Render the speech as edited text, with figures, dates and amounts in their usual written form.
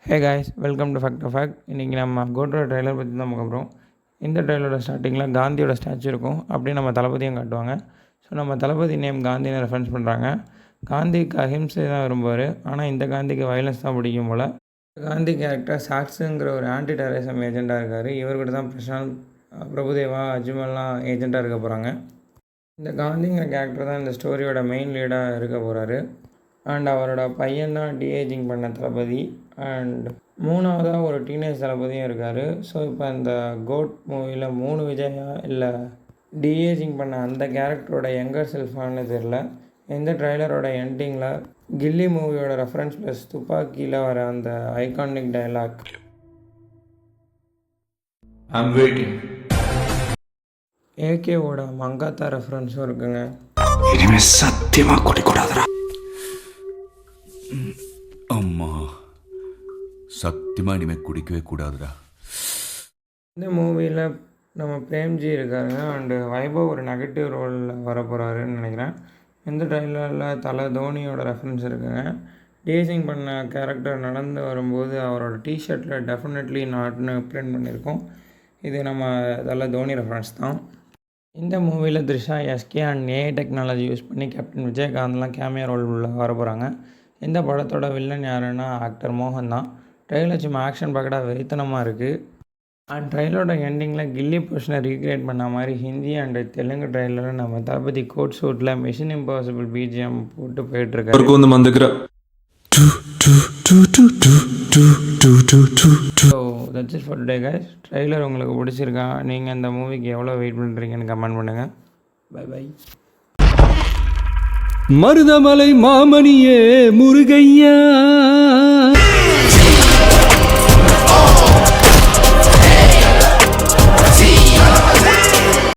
Hey guys, welcome to fact of fact. இன்றைக்கி நம்ம கோட்ரோட trailer பற்றி தான் பார்க்க போகிறோம். இந்த ட்ரெய்லரோட ஸ்டார்டிங்கில் காந்தியோட ஸ்டாச்சு இருக்கும். அப்படியே நம்ம தளபதியும் காட்டுவாங்க. ஸோ நம்ம தளபதி நேம் காந்தின்னு ரெஃபரன்ஸ் பண்ணுறாங்க. காந்திக்கு அஹிம்சை தான் விரும்புவார், ஆனால் இந்த காந்திக்கு வயலன்ஸ் தான் பிடிக்கும் போல். காந்தி கேரக்டர் சாக்ஸுங்கிற ஒரு ஆன்டி டெரரிசம் ஏஜெண்ட்டாக இருக்கார். இவர்கிட்ட தான் பிரசாந்த், பிரபுதேவா, அஜ்மல்லாம் ஏஜெண்ட்டாக இருக்க போகிறாங்க. இந்த காந்திங்கிற கேரக்டர் தான் இந்த ஸ்டோரியோட மெயின் லீடாக இருக்க போகிறாரு. அண்ட் அவரோட பையன் தான் டிஏஜிங் பண்ண தளபதி. அண்ட் மூணாவதாக ஒரு டீனேஜ் தளபதியும் இருக்கார். ஸோ இப்போ இந்த கோட் மூவியில் 3 விஜயா இல்லை டிஏஜிங் பண்ண அந்த கேரக்டரோட யங்கர் செல்ஃபான்னு தெரில. இந்த ட்ரைலரோட எண்டிங்கில் கில்லி மூவியோட ரெஃபரன்ஸ் ப்ளஸ் துப்பாக்கியில் வர அந்த ஐகானிக் டைலாக் ஏகேவோட மங்காத்தா ரெஃபரன்ஸும் இருக்குங்க. இனிமே சத்தியமா குடிக்கூடாதுடா. அம்மா சத்தியமா இனிமே குடிக்கவே கூடாதுடா. இந்த மூவியில் நம்ம பிரேம்ஜி இருக்காருங்க. அண்டு வைபவ் ஒரு நெகட்டிவ் ரோலில் வர போகிறாருன்னு நினைக்கிறேன். இந்த ட்ரைலரில் தலை தோனியோட ரெஃபரன்ஸ் இருக்குங்க. டீசிங் பண்ண கேரக்டர் நடந்து வரும்போது அவரோட டிஷர்ட்டில் டெஃபினெட்லி நாட்னு பிரிண்ட் பண்ணியிருக்கோம். இது நம்ம தலை தோனி ரெஃபரன்ஸ் தான். இந்த மூவியில் Trisha, SK and AI technology use பண்ணி கேப்டன் விஜயகாந்த்லாம் கேமியா ரோல் உள்ள வர போகிறாங்க. இந்த படத்தோட வில்லன் யாருன்னா ஆக்டர் மோகன் தான். ட்ரெயிலர் சும்மா ஆக்ஷன் பார்க்கடா வெறித்தனமாக இருக்குது. அண்ட் ட்ரெயிலரோட எண்டிங்கில் கில்லி போர்ஷனை ரீக்ரியேட் பண்ண மாதிரி ஹிந்தி அண்டு தெலுங்கு ட்ரெயிலரில் நம்ம தளபதி கோட் சூட்டில் மிஷன் இம்பாசிபிள் பிஜிஎம் போட்டு போயிட்டுருக்காரு. So that's it for today guys. Trailer உங்களுக்கு பிடிச்சிருக்கா? நீங்கள் இந்த மூவிக்கு எவ்வளோ வெயிட் பண்ணுறீங்கன்னு கமெண்ட் பண்ணுங்கள். By by. மருதமலை மாமணியே முருகையா.